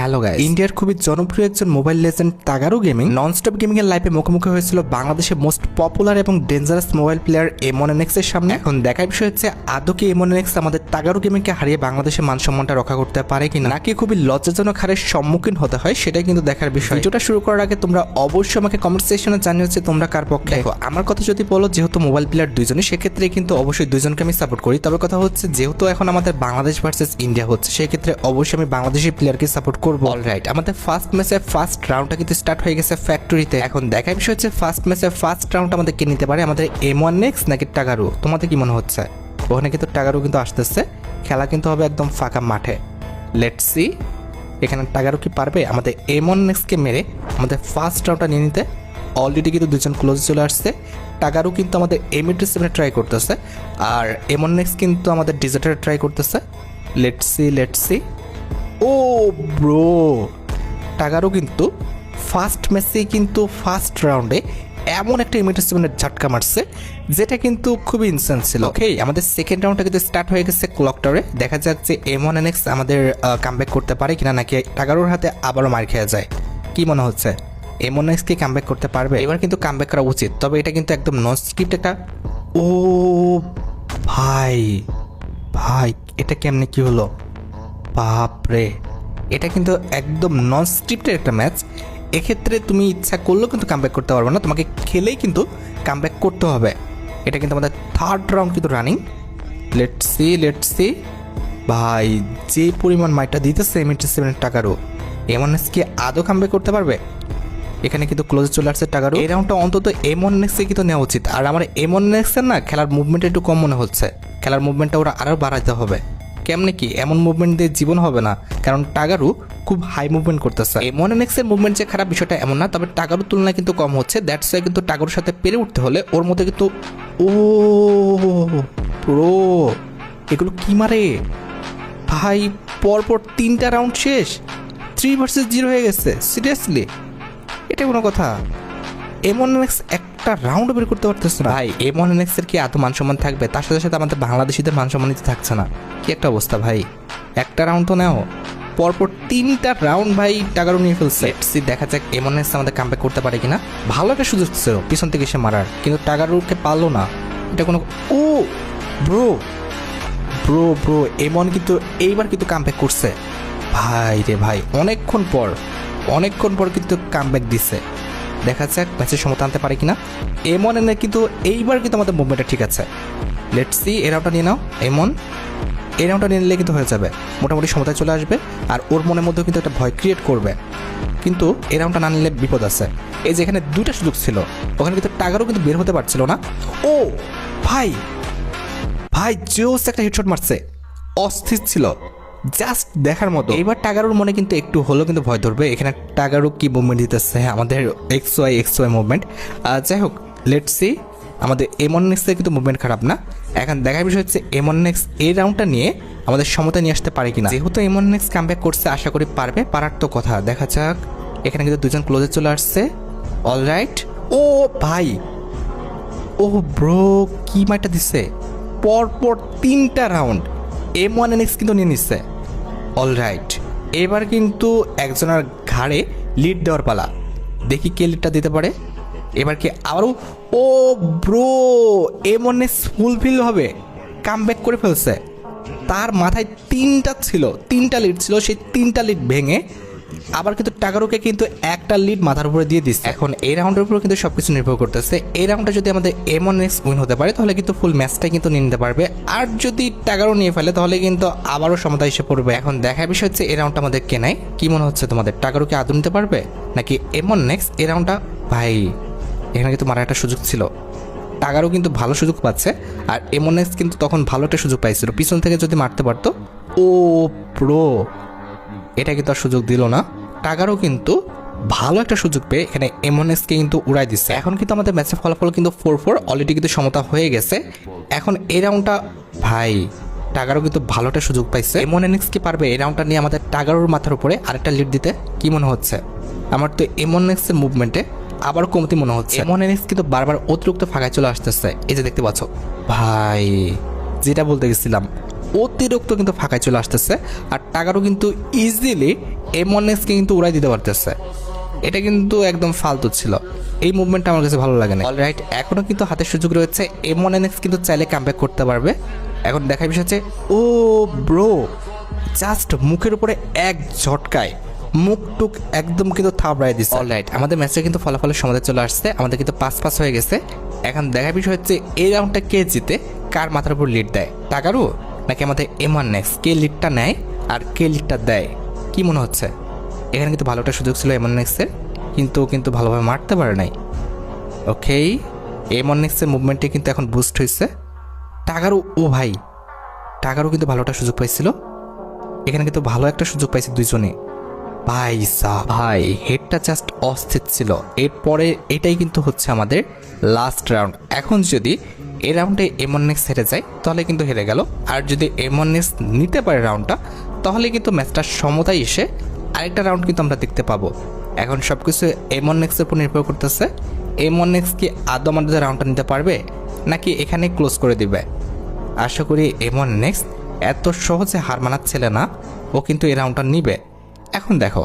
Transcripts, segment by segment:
Hello guys, ইন্ডিয়ার খুবই জনপ্রিয় একজন mobile legend Tagaru gaming nonstop gaming এর লাইভে মুখোমুখি হয়েছিল বাংলাদেশের মোস্ট পপুলার এবং ডেঞ্জারাস মোবাইল প্লেয়ার M1NX এর সামনে। এখন দেখার বিষয় হচ্ছে আদৌ কি M1NX আমাদের তাগারু গেমিংকে হারিয়ে বাংলাদেশের মান সম্মানটা রক্ষা করতে পারে কিনা, নাকি খুবই লজ্জাজনক হারের সম্মুখীন হতে হয়, সেটাই কিন্তু দেখার বিষয়। ভিডিওটা শুরু করার আগে তোমরা অবশ্যই আমাকে কমেন্ট সেকশনে জানিয়ে হচ্ছে তোমরা কার পক্ষে। দেখো, আমার কথা যদি বলো, যেহেতু মোবাইল প্লেয়ার দুইজনই, সেক্ষেত্রে কিন্তু অবশ্যই দুইজনকে আমি সাপোর্ট করি। তবে কথা হচ্ছে, যেহেতু এখন আমাদের বাংলাদেশ ভার্সেস ইন্ডিয়া হচ্ছে, সেক্ষেত্রে অবশ্যই আমি বাংলাদেশি প্লেয়ারকে সাপোর্ট করবো। অলরাইট, আমাদের ফার্স্ট ম্যাচে ফার্স্ট রাউন্ডটা কিন্তু স্টার্ট হয়ে গেছে ফ্যাক্টরিতে। এখন দেখার বিষয় হচ্ছে ফার্স্ট ম্যাচে ফার্স্ট রাউন্ড আমাদের কে নিতে পারে, আমাদের M1NX নাকি টাগারু? তোমাদের কি মনে হচ্ছে? ওখানে কিন্তু টাগারু কিন্তু আসতেছে, খেলা কিন্তু হবে একদম ফাঁকা মাঠে। লেটস সি এখানে টাগারু কি পারবে আমাদের M1NX কে মেরে আমাদের ফার্স্ট রাউন্ডটা নিয়ে নিতে। অলরেডি কিন্তু দুজন ক্লোজ চলে আসছে। টাগারু কিন্তু আমাদের M87 ট্রাই করতেছে, আর M1NX কিন্তু আমাদের ডিজার্টার ট্রাই করতেছে। Let's see. ও ব্রো, টাগারু কিন্তু ফার্স্ট ম্যাচেই কিন্তু ফার্স্ট রাউন্ডে এমন একটা M87 ঝটকা মারছে, যেটা কিন্তু খুবই ইনসেন্স ছিল। ওকে, আমাদের সেকেন্ড রাউন্ডটা কিন্তু স্টার্ট হয়ে গেছে ক্লক টাওয়ারে। দেখা যাক যে M1NX আমাদের কামব্যাক করতে পারে কিনা, নাকি টাগারুর হাতে আবারও মার খেয়ে যায়। কি মনে হচ্ছে, M1NX কি কামব্যাক করতে পারবে? এবার কিন্তু কামব্যাক করা উচিত, তবে এটা কিন্তু একদম নন স্ক্রিপ্ট একটা। ও ভাই, এটা কেমনে কি হলো? বাপরে, এটা কিন্তু একদম নন স্ক্রিপ্টের একটা ম্যাচ। এক্ষেত্রে তুমি ইচ্ছা করলেও কিন্তু কামব্যাক করতে পারবে না, তোমাকে খেলেই কিন্তু কামব্যাক করতে হবে। এটা কিন্তু আমাদের থার্ড রাউন্ড কিন্তু রানিং। লেটস সি ভাই, যে পরিমাণ মাইটা দিতেছে M87 টাকারও, M1NX কি আদৌ কামব্যাক করতে পারবে? এখানে কিন্তু ক্লোজে চলে আসছে টাকারও। এই রাউন্ডটা অন্তত M1NX এ কিন্তু নেওয়া উচিত। আর আমার M1NX এর না খেলার মুভমেন্ট একটু কম মনে হচ্ছে, খেলার মুভমেন্টটা ওরা আরও বাড়াইতে হবে। কেমনে কি, এমন মুভমেন্ট দিয়ে জীবন হবে না, কারণ টাগারু খুব হাই মুভমেন্ট করতেছে। M1NX এর মুভমেন্ট যে খারাপ বিষয়টা এমন না, তবে টাগারুর তুলনায় কিন্তু কম হচ্ছে। দ্যাটস ওয়াই কিন্তু টাগারুর সাথে পেরে উঠতে হলে ওর মধ্যে কিন্তু ও প্রো, এগুলো কি মারে ভাই! পরপর 3টা রাউন্ড শেষ, 3 ভার্সেস 0 হয়ে গেছে। সিরিয়াসলি, এটা কোনো কথা? M1NX একটা রাউন্ড বের করতে পারতেছে না ভাই। M1NX এর কি এত মান সম্মান থাকবে? তার সাথে সাথে আমাদের বাংলাদেশিদের মান সম্মান তো থাকছে না। কি একটা অবস্থা ভাই! একটা রাউন্ড তো নেও, পরপর 3টা রাউন্ড ভাই টাগারু নিয়ে ফেলছে। দেখা যাক M1NX আমাদের কামব্যাক করতে পারে কিনা। ভালো একটা সুযোগ ছিল পিছন থেকে এসে মারার, কিন্তু টাগারুকে পারলো না। এটা কোনো ও ব্রো, M1 কিন্তু এইবার কিন্তু কামব্যাক করছে ভাই রে ভাই। অনেকক্ষণ পর কিন্তু কামব্যাক দিছে। দেখা যাক ম্যাচের সমতা আনতে পারে কিনা। M1NX কিন্তু এইবার কিন্তু আমাদের মুভমেন্টটা ঠিক আছে। লেটস সি, এই রাউন্ডটা নিয়ে নাও M1, এই রাউন্ডটা নিয়ে নিলে কিন্তু হয়ে যাবে, মোটামুটি সমতায় চলে আসবে। আর ওর মনের মধ্যেও কিন্তু একটা ভয় ক্রিয়েট করবে, কিন্তু এই রাউন্ডটা না নিলে বিপদ আছে। এই যে এখানে 2টা সুযোগ ছিল, ওখানে কিন্তু টাগারও কিন্তু বের হতে পারছিল না। ও ভাই, জোস একটা হেডশট মারছে, অস্থির ছিল, জাস্ট দেখার মতো। এবার টাগারুর মনে কিন্তু একটু হলো কিন্তু ভয় ধরবে। এখানে টাগারু কি মুভমেন্ট দিতেছে, আমাদের XY মুভমেন্ট। যাই হোক, লেটস সি, আমাদের M1NX এর কিন্তু মুভমেন্ট খারাপ না। এখন দেখার বিষয় হচ্ছে M1NX এই রাউন্ডটা নিয়ে আমাদের সমতা নিয়ে আসতে পারে কিনা। যেহেতু M1NX কামব্যাক করছে, আশা করি পারবে, পারার তো কথা। দেখা যাক, এখানে কিন্তু দুজন ক্লোজে চলে আসছে। অলরাইট, ও ভাই, ও ব্রো, কি মাইটা দিচ্ছে! পরপর 3টা রাউন্ড M1NX কিন্তু নিয়ে নিচ্ছে। অলরাইট, এবার কিন্তু একজনের ঘাড়ে লিড দেওয়ার পালা। দেখি কে লিডটা দিতে পারে। এবার কি আবারও ও ব্রো, M1NX ফুলফিল হবে, কামব্যাক করে ফেলছে। তার মাথায় 3টা লিড ছিল, সেই 3টা লিড ভেঙে আবার কিন্তু টাগারুকে কিন্তু একটা লিড মাথার উপরে দিয়ে দিচ্ছে। এখন এই রাউন্ডের উপর কিন্তু সবকিছু নির্ভর করতেছে। এই রাউন্ডটা যদি আমাদের M1NX উইন হতে পারে, তাহলে কিন্তু ফুল ম্যাচটাই কিন্তু নিয়ে নিতে পারবে। আর যদি টাগারু নিয়ে ফেলে, তাহলে কিন্তু আবারও সমতা এসে পড়বে। এখন দেখার বিষয় হচ্ছে এই রাউন্ডটা আমাদের কে নেয়। কি মনে হচ্ছে তোমাদের, টাগারুকে আদৌ নিতে পারবে নাকি M1NX এই রাউন্ডটা? ভাই, এখানে কিন্তু মারার একটা সুযোগ ছিল, টাগারু কিন্তু ভালো সুযোগ পাচ্ছে, আর M1NX কিন্তু তখন ভালো একটা সুযোগ পাইছিল, পিছন থেকে যদি মারতে পারতো। ও প্রো, এটা কিন্তু আর সুযোগ দিল না। টাগারও কিন্তু ভালো একটা সুযোগ পেয়ে এখানে M1NXকে কিন্তু উড়াই দিচ্ছে। এখন কিন্তু আমাদের ম্যাচের ফলাফল কিন্তু 4-4, অলরেডি কিন্তু সমতা হয়ে গেছে। এখন এই রাউন্ডটা ভাই, টাগারও কিন্তু ভালো একটা সুযোগ পাইছে। M1NX কি পারবে এই রাউন্ডটা নিয়ে আমাদের টাগারোর মাথার উপরে আরেকটা লিড দিতে? কি মনে হচ্ছে? আমার তো M1NX এর মুভমেন্টে আবার কমতি মনে হচ্ছে। M1NX কিন্তু বারবার অতিরিক্ত ফাঁকায় চলে আসতেছে, এই যে দেখতে পাচ্ছ ভাই। যেটা বলতে গেছিলাম, অতিরিক্ত কিন্তু ফাঁকায় চলে আসতেছে, আর টাকারও কিন্তু ইজিলি M1X-কে কিন্তু উড়াই দিতে পারতেছে। এটা কিন্তু একদম ফালতু ছিল, এই মুভমেন্টটা আমার কাছে ভালো লাগে না। অলরাইট, এখনও কিন্তু হাতের সুযোগ রয়েছে, M1NX কিন্তু চাইলে কামব্যাক করতে পারবে। এখন দেখার বিষয় হচ্ছে, ও ব্রো, জাস্ট মুখের উপরে এক ঝটকায় মুখ টুক একদম কিন্তু থাবড়াই দিচ্ছে। অলরাইট, আমাদের ম্যাচটা কিন্তু ফলাফলের সমাধান চলে আসছে, আমাদের কিন্তু 5-5 হয়ে গেছে। এখন দেখার বিষয় হচ্ছে এই রাউন্ডটা কে জিতে, কার মাথার উপর লিড দেয়, টাকারু নাকি আমাদের M1NX? কে লিডটা নেয় আর কে লিডটা দেয়, কি মনে হচ্ছে? এখানে কিন্তু ভালো একটা সুযোগ ছিল M1NX-এর, কিন্তু ভালোভাবে মারতে পারে নাই। ওকে, M1NX-এর মুভমেন্টে কিন্তু এখন বুস্ট হয়েছে। টাকারু, ও ভাই, টাকারু কিন্তু ভালো একটা সুযোগ পাইছিল, এখানে কিন্তু ভালো একটা সুযোগ পাইছে দুইজনে। ভাই ভাই, হেডটা জাস্ট অস্থির ছিল। এরপরে এটাই কিন্তু হচ্ছে আমাদের লাস্ট রাউন্ড। এখন যদি এই রাউন্ডে M1NX হেরে যায় তাহলে কিন্তু হেরে গেল, আর যদি M1NX নিতে পারে রাউন্ডটা তাহলে কিন্তু ম্যাচটা সমতায় এসে আরেকটা রাউন্ড কিন্তু আমরা দেখতে পাবো। এখন সব কিছু M1NX-এর উপর নির্ভর করতেছে, M1NX কি আদৌ আমাদের রাউন্ডটা নিতে পারবে নাকি এখানে ক্লোজ করে দিবে। আশা করি M1NX এত সহজে হার মানাচ্ছিল না, ও কিন্তু এই রাউন্ডটা নিবে। এখন দেখো,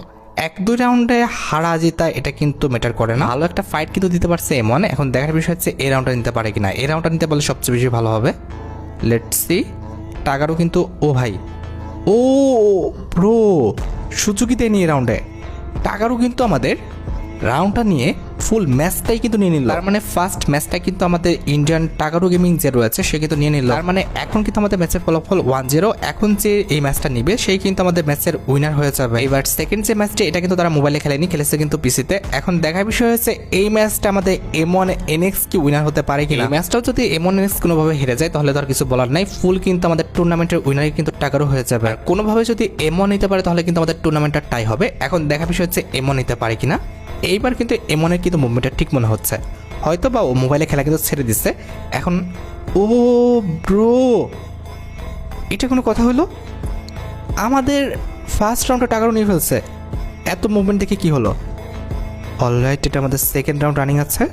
1-2 রাউন্ডে হারা জেতা এটা কিন্তু ম্যাটার করে না, ভালো একটা ফাইট কিন্তু দিতে পারছে M1। এখন দেখার বিষয় হচ্ছে এই রাউন্ডটা নিতে পারে কিনা, এই রাউন্ডটা নিতে পারলে সবচেয়ে বেশি ভালো হবে। Let's see. টাকারও কিন্তু, ও ভাই, ও ব্রো, সুযোগিতে নিয়ে রাউন্ডে টাকারও কিন্তু আমাদের রাউন্ডটা নিয়ে ফুল ম্যাচটাই কিন্তু নিয়ে নিল। তার মানে ফার্স্ট ম্যাচটা কিন্তু আমাদের ইন্ডিয়ান টাকারু গেমিং যে রয়েছে সে কিন্তু নিয়ে নিল। তার মানে এখন কিন্তু আমাদের ম্যাচের ফলাফল 1-0। এখন যে এই ম্যাচটা নিবে সেই কিন্তু আমাদের ম্যাচের উইনার হয়ে যাবে। এবার সেকেন্ড যে ম্যাচটা, এটা কিন্তু তারা মোবাইলে খেলেনি, খেলেছে কিন্তু পিসিতে। এখন দেখার বিষয় হচ্ছে এই ম্যাচটা আমাদের M1NX কি উইনার হতে পারে কিনা। এই ম্যাচটাও যদি M1NX কোনোভাবে হেরে যায় তাহলে তো আর কিছু বলার নাই, ফুল কিন্তু আমাদের টুর্নামেন্টের উইনারই কিন্তু টাকারও হয়ে যাবে। আর কোনোভাবে যদি M1 নিতে পারে তাহলে কিন্তু আমাদের টুর্নামেন্টটা টাই হবে। এখন দেখার বিষয় হচ্ছে M1 নিতে পারে কিনা। এইবার কিন্তু M1-এর কিন্তু মুভমেন্টটা ঠিক মনে হচ্ছে, হয়তো বা ও মোবাইলে খেলা কিন্তু ছেড়ে দিচ্ছে। এখন ও ব্রো, এটা কোনো কথা হলো? আমাদের ফার্স্ট রাউন্ডে টাকারও নিয়ে ফেলছে, এত মুভমেন্ট দেখে কি হলো? অলরাইট, এটা আমাদের সেকেন্ড রাউন্ড রানিং আছে।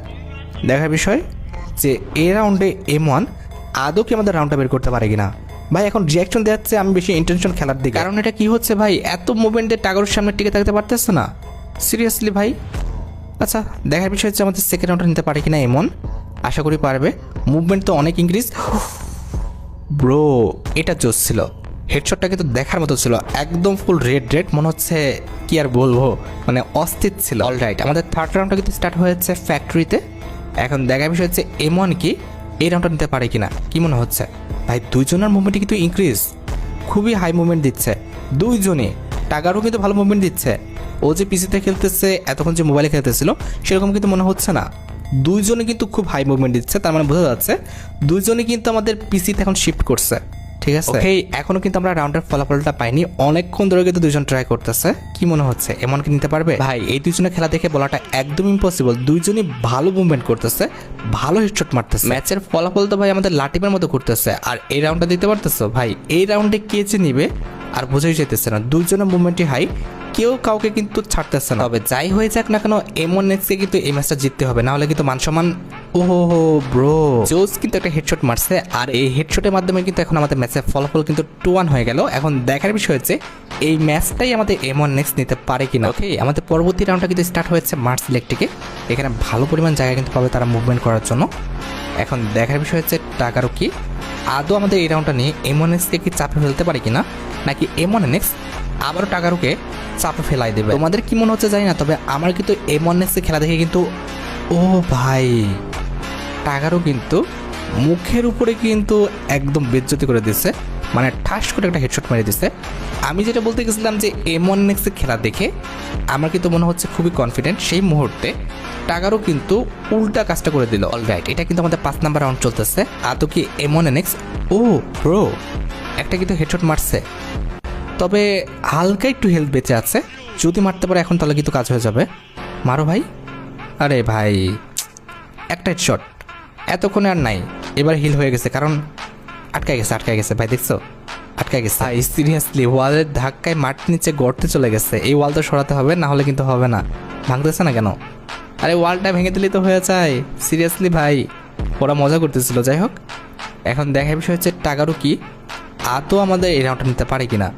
দেখার বিষয় যে এই রাউন্ডে M1 আদৌ কি আমাদের রাউন্ডটা বের করতে পারে কিনা। ভাই এখন রিয়াকশন দেওয়াচ্ছে আমি বেশি ইন্টেনশন খেলার দিকে, কারণ এটা কি হচ্ছে ভাই, এত মুভমেন্টে টাকারোর সামনে টিকে থাকতে পারতেছে না সিরিয়াসলি ভাই। আচ্ছা, দেখার বিষয় হচ্ছে আমাদের সেকেন্ড রাউন্ডটা নিতে পারে কিনা M1, আশা করি পারবে। মুভমেন্ট তো অনেক ইনক্রিজ। ব্রো, এটা জোস ছিল, হেডশটটা কিন্তু দেখার মতো ছিল, একদম ফুল রেড মনে হচ্ছে, কি আর বলবো, মানে অস্থির ছিল। অলরাইট, আমাদের থার্ড রাউন্ডটা কিন্তু স্টার্ট হয়েছে ফ্যাক্টরিতে। এখন দেখার বিষয় হচ্ছে M1 কি এই রাউন্ডটা নিতে পারে কিনা, কি মনে হচ্ছে? ভাই দুইজনের মুভমেন্টে কিন্তু ইনক্রিজ, খুবই হাই মুভমেন্ট দিচ্ছে দুইজনে। টাকারও কিন্তু ভালো মুভমেন্ট দিচ্ছে, ও যে পিসিতে খেলতেছে এতক্ষণ যে মোবাইলে খেলতেছিল সেরকম কিন্তু মনে হচ্ছে না। দুইজনে কিন্তু খুব হাই মুভমেন্ট দিচ্ছে, তার মানে বোঝা যাচ্ছে দুইজনে কিন্তু আমাদের পিসিতে এখন শিফট করছে। ঠিক আছে, ওকে, এখনো কিন্তু আমরা রাউন্ডের ফলাফলটা পাইনি, অনেকক্ষণ ধরে কিন্তু দুইজন ট্রাই করতেছে। কি মনে হচ্ছে M1 কি নিতে পারবে? ভাই এই দুইজনের খেলা দেখে বলাটা একদম ইম্পসিবল, দুইজনই ভালো মুভমেন্ট করতেছে, ভালো হেডশট মারতেছে। ম্যাচের ফলাফল তো ভাই আমাদের লাটিমের মতো করতেছে। আর এই রাউন্ডটা দিতে পারতেছো ভাই, এই রাউন্ডে কে যে নিবে আর বোঝাই যেতেছে না, দুইজনের মুভমেন্টই হাই, কেউ কাউকে কিন্তু ছাড়তেছে না। তবে যাই হয়ে যাক না কেন M1NX-কে কিন্তু এই ম্যাচটা জিততে হবে, না হলে কিন্তু মানসম্মান। ওহো ব্রো, জোস কিন্তু একটা হেডশট মারছে, আর এই হেডশটের মাধ্যমে কিন্তু এখন আমাদের ম্যাচের ফলাফল কিন্তু 2-1 হয়ে গেল। এখন দেখার বিষয় হচ্ছে এই ম্যাচটাই আমাদের M1NX নিতে পারে কিনা। ওকে, আমাদের পরবর্তী রাউন্ডটা কিন্তু স্টার্ট হয়েছে মার্স ইলেকট্রিকে, এখানে ভালো পরিমাণ জায়গা কিন্তু পাবে তারা মুভমেন্ট করার জন্য। এখন দেখার বিষয় হচ্ছে টাকারও কি আদৌ আমাদের এই রাউন্ডটা নিয়ে M1NX-কে কি চাপে ফেলতে পারে কিনা, নাকি M1NX আবারও টাকারুকে চাপে ফেলাই দেবে। তোমাদের কি মনে হচ্ছে জানি না, তবে আমার কিন্তু M1NX-এর খেলা দেখে কিন্তু, ও ভাই, টাকারও কিন্তু মুখের উপরে কিন্তু একদম বেজ্জতি করে দিচ্ছে, মানে ঠাস করে একটা হেডশট মেরে দিচ্ছে। আমি যেটা বলতে গেছিলাম যে M1NX-এর খেলা দেখে আমার কিন্তু মনে হচ্ছে খুবই কনফিডেন্ট, সেই মুহূর্তে টাকারও কিন্তু উল্টা কাজটা করে দিল। অলরাইট, এটা কিন্তু আমাদের 5 নাম্বার রাউন্ড চলতেছে। আদৌ কি M1NX, ও ব্রো, একটা কিন্তু হেডশট মারছে, তবে হালকা একটু হেলথ বেঁচে আছে, যদি মারতে পারে এখন তাহলে কিন্তু কাজ হয়ে যাবে। মারো ভাই। আরে ভাই, একটা হেডশট, এতক্ষণে আর নাই, এবার হিল হয়ে গেছে, কারণ আটকায় গেছে ভাই, দেখছো আটকায় গেছে ভাই। সিরিয়াসলি ওয়ালের ধাক্কায় মাটির নিচে গর্তে চলে গেছে, এই ওয়াল তো সরাতে হবে, না হলে কিন্তু হবে না। ভাঙতেছে না কেন? আরে ওয়ালটা ভেঙে দিলেই তো হয়ে যায়। সিরিয়াসলি ভাই, ওরা মজা করতেছিল। যাই হোক, এখন দেখার বিষয় হচ্ছে টাকারও কি আদৌ আমাদের এই রাউন্ডটা নিতে পারে কিনা।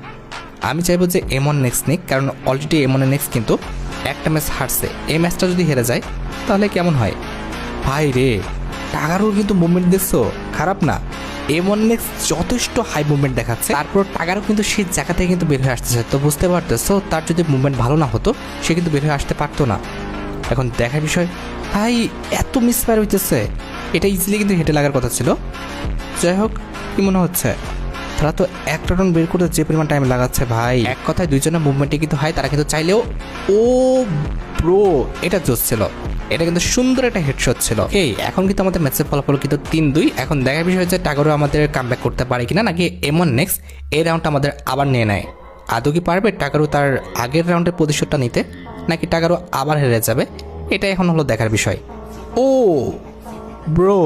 আমি চাইবো যে এমন নেক্সট নিক, কারণ অলরেডি এমন নেক্সট কিন্তু একটা ম্যাচ হারছে। এই ম্যাচটা যদি হেরে যায় তাহলে কেমন হয় ভাই রে। টাগারুর কিন্তু মুভমেন্ট দেখছো, খারাপ না। এমন নেক্সট যথেষ্ট হাই মুভমেন্ট দেখাচ্ছে, তারপর টাগারও কিন্তু সেই জায়গা থেকে কিন্তু বের হয়ে আসতেছে। তো বুঝতে পারতেছো তার যদি মুভমেন্ট ভালো না হতো সে কিন্তু বের হয়ে আসতে পারতো না। এখন দেখার বিষয় ভাই, এত মিসফায়ার হইতেছে, এটা ইজিলি কিন্তু হেঁটে লাগার কথা ছিল। যাই হোক, কি মনে হচ্ছে তারা তো একটা রাউন্ড বের করতে যে পরিমাণ টাইম লাগাচ্ছে ভাই, এক কথায় দুইজনের মুভমেন্টে কিন্তু হয়, তারা কিন্তু চাইলেও। ও ব্রো, এটা জোস ছিল, এটা কিন্তু সুন্দর একটা হেডশট ছিল। এই এখন কিন্তু আমাদের ম্যাচের ফলাফল কিন্তু 3-2। এখন দেখার বিষয় হচ্ছে টাগারও আমাদের কামব্যাক করতে পারে কিনা, নাকি এমন নেক্সট এই রাউন্ডটা আমাদের আবার নিয়ে নেয়। আদৌ কি পারবে টাগারও তার আগের রাউন্ডের প্রতিশোধটা নিতে, নাকি টাগারও আবার হেরে যাবে, এটা এখন হলো দেখার বিষয়। ও ব্রো,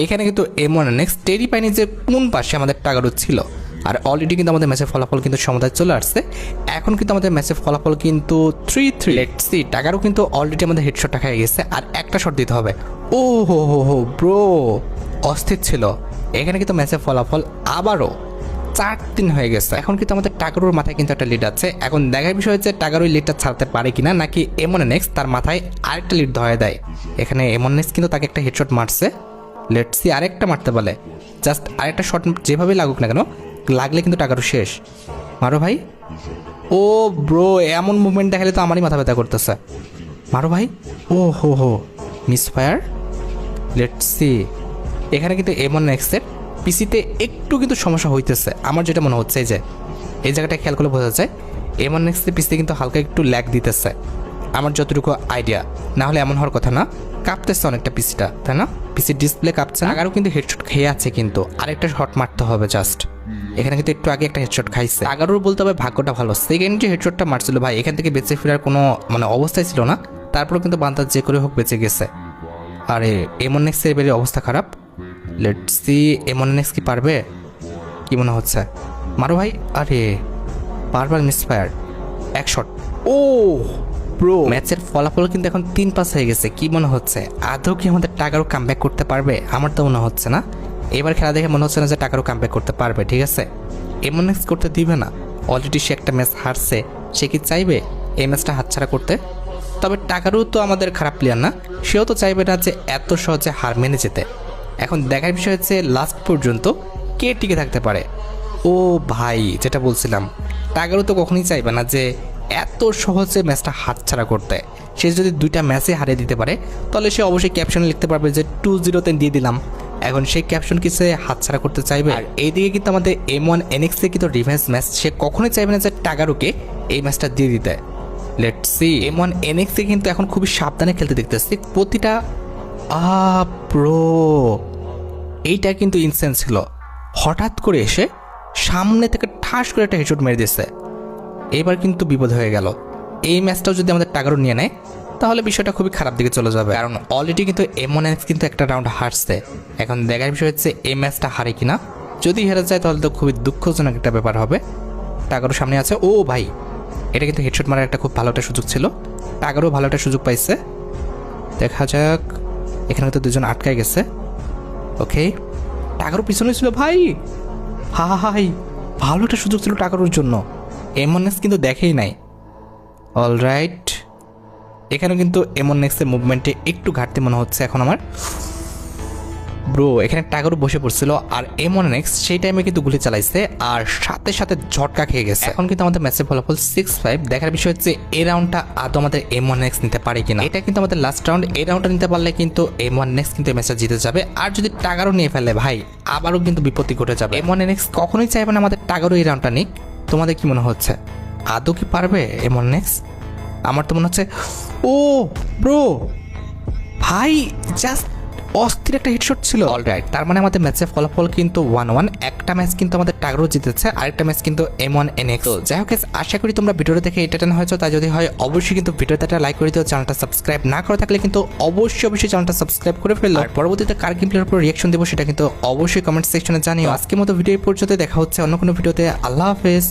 এখানে কিন্তু এমন নেক্সট টেরি পাইনি যে কোন পাশে আমাদের টাগারও ছিল। আর অলরেডি কিন্তু আমাদের ম্যাচের ফলাফল কিন্তু সমতায় চলে আসছে। এখন কিন্তু আমাদের ম্যাচের ফলাফল কিন্তু 3-3। লেটস সি, টাগারও কিন্তু অলরেডি আমাদের হেডশটটা খেয়ে গেছে, আর একটা শট দিতে হবে। ও হো হো হো ব্রো, অস্থির ছিল। এখানে কিন্তু ম্যাচের ফলাফল আবারও 4-3 হয়ে গেছে। এখন কিন্তু আমাদের টাগারোর মাথায় কিন্তু একটা লিড আছে। এখন দেখার বিষয় হচ্ছে টাগারো লিডটা ছাড়তে পারে কিনা, নাকি এমন নেক্সট তার মাথায় আরেকটা লিড ধরে দেয়। এখানে এমন নেক্সট কিন্তু তাকে একটা হেডশট মারছে। লেটস সি আরেকটা মারতে বলে, জাস্ট আরেকটা শট যেভাবে লাগুক না কেন, লাগলে কিন্তু টাকারও শেষ। মারো ভাই। ও ব্রো, এমন মুভমেন্ট দেখালে তো আমারই মাথা ব্যথা করতেছে। মারো ভাই। ও হো হো, মিস ফায়ার। লেটস সি, এখানে কিন্তু এমন নেক্সটের পিসিতে একটু কিন্তু সমস্যা হইতেছে আমার যেটা মনে হচ্ছে। যে এই জায়গাটা খেয়াল করলে বোঝা যায় এমন নেক্সটের পিসিতে কিন্তু হালকা একটু ল্যাগ দিতেছে আমার যতটুকু আইডিয়া। না হলে এমন হওয়ার কথা না, কাঁপতেছে অনেকটা পিসিটা, তাই না? পিসির ডিসপ্লে কাঁপছে না। আগারও কিন্তু হেডশট খেয়ে আছে, কিন্তু আরেকটা শট মারতে হবে জাস্ট। এখানে কিন্তু একটু আগে একটা হেডশট খাইছে। আগারোর বলতে হবে ভাগ্যটা ভালো, সেকেন্ড যে হেডশটটা মারছিল ভাই, এখান থেকে বেঁচে ফেরার কোনো অবস্থায় ছিল না। তারপরেও কিন্তু বান্দা যে করে হোক বেঁচে গেছে। আরে এমন নেক্সটের এবারে অবস্থা খারাপ। লেটস সি, এমন নেক্সট কি পারবে, কি মনে হচ্ছে? মারো ভাই। আরে বারবার মিসফায়ার, এক শট। ও ব্রো, ম্যাচের ফলাফল কিন্তু এখন 3-5 হয়ে গেছে। কি মনে হচ্ছে আদৌ কি আমাদের টাকারও কামব্যাক করতে পারবে? আমার তো মনে হচ্ছে না। এবার খেলা দেখে মনে হচ্ছে না যে টাকারও কামব্যাক করতে পারবে। ঠিক আছে, এমন নেক্সট করতে দিবে না। অলরেডি সে একটা ম্যাচ হারছে, সে কি চাইবে এই ম্যাচটা হাতছাড়া করতে? তবে টাকারও তো আমাদের খারাপ প্লেয়ার না, সেও তো চাইবে না যে এত সহজে হার মেনে যেতে। এখন দেখার বিষয় হচ্ছে লাস্ট পর্যন্ত কে টিকে থাকতে পারে। ও ভাই, যেটা বলছিলাম, টাকারও তো কখনোই চাইবে না যে এত সহজে ম্যাচটা হাতছাড়া করতে। সে যদি 2টা ম্যাচে হারিয়ে দিতে পারে তাহলে সে অবশ্যই ক্যাপশনে লিখতে পারবে যে 2-0 দিয়ে দিলাম। এখন সেই ক্যাপশন কি সে হাতছাড়া করতে চাইবে? আর এইদিকে কিন্তু আমাদের M1 NX এ কিন্তু রিভেঞ্জ ম্যাচ, সে কখনোই চাইবে না যে টাকারুকে এই ম্যাচটা দিয়ে দিতে। লেটস সি, M1 NX এ কিন্তু এখন খুবই সাবধানে খেলতে দেখতেছি প্রতিটা। ব্রো, এইটা কিন্তু ইনসেন্স ছিল। হঠাৎ করে এসে সামনে থেকে ঠাস করে একটা হেডশট মেরে দিয়েছে। এবার কিন্তু বিপদ হয়ে গেল। এই ম্যাচটাও যদি আমাদের টাকারও নিয়ে নেয় তাহলে বিষয়টা খুবই খারাপ দিকে চলে যাবে, কারণ অলরেডি কিন্তু M1 NX কিন্তু একটা রাউন্ড হারছে। এখন দেখার বিষয় হচ্ছে এই ম্যাচটা হারে কিনা। যদি হেরে যায় তাহলে তো খুবই দুঃখজনক একটা ব্যাপার হবে। টাকারও সামনে আছে। ও ভাই, এটা কিন্তু হেডশট মারার একটা খুব ভালো একটা সুযোগ ছিল। টাকারও ভালো একটা সুযোগ পাইছে। দেখা যাক, এখানে তো দুজন আটকায় গেছে। ওকে, টাকারও পিছনে ছিল ভাই। হাই, ভালো একটা সুযোগ ছিল টাকারোর জন্য। M1 NX কিন্তু দেখেই নাই। অলরাইট, এখানে কিন্তু M1 NX এর মুভমেন্টে একটু ঘাটতি মনে হচ্ছে এখন আমার। ব্রো, এখানে টাকারও বসে পড়ছিল আর M1 NX সেই টাইমে কিন্তু গুলি চালাইছে আর সাথে সাথে ঝটকা খেয়ে গেছে। এখন কিন্তু আমাদের ম্যাচের ফলাফল 6-5। দেখার বিষয় হচ্ছে এই রাউন্ডটা আদৌ আমাদের M1 NX নিতে পারে কিনা। এটা কিন্তু আমাদের লাস্ট রাউন্ড। এই রাউন্ডটা নিতে পারলে কিন্তু M1 NX কিন্তু এই ম্যাচটা জিতে যাবে। আর যদি টাকারও নিয়ে ফেলে ভাই, আবারও কিন্তু বিপত্তি ঘটে যাবে। M1 NX কখনোই চাইবে না আমাদের টাকারও এই রাউন্ডটা নিক। তোমাদের কি মনে হচ্ছে আদৌ কি পারবে M1 NX? আমার তো মনে হচ্ছে। ও ব্রো ভাই, জাস্ট অস্থির একটা হেডশট ছিল। অলরাইট, তার মানে আমাদের ম্যাচের ফলাফল কিন্তু 1-1। একটা ম্যাচ কিন্তু আমাদের টাকারও জিতেছে, আরেকটা ম্যাচ কিন্তু M1 NX। যাই হোক, আশা করি তোমরা ভিডিওটা দেখে এন্টারটেইন হয়েছো। তাই যদি হয় অবশ্যই কিন্তু ভিডিওতে একটা লাইক করে দিও। চ্যানেলটা সাবস্ক্রাইব না করে থাকলে কিন্তু অবশ্যই চ্যানেলটা সাবস্ক্রাইব করে ফেলো। আর পরবর্তীতে কার গেম প্লেয়ার উপর রিঅ্যাকশন দেবো সেটা কিন্তু অবশ্যই কমেন্ট সেকশনে জানিও। আজকের মতো ভিডিও পর্যন্ত দেখা হচ্ছে অন্য কোনো ভিডিওতে। আল্লাহ হাফেজ।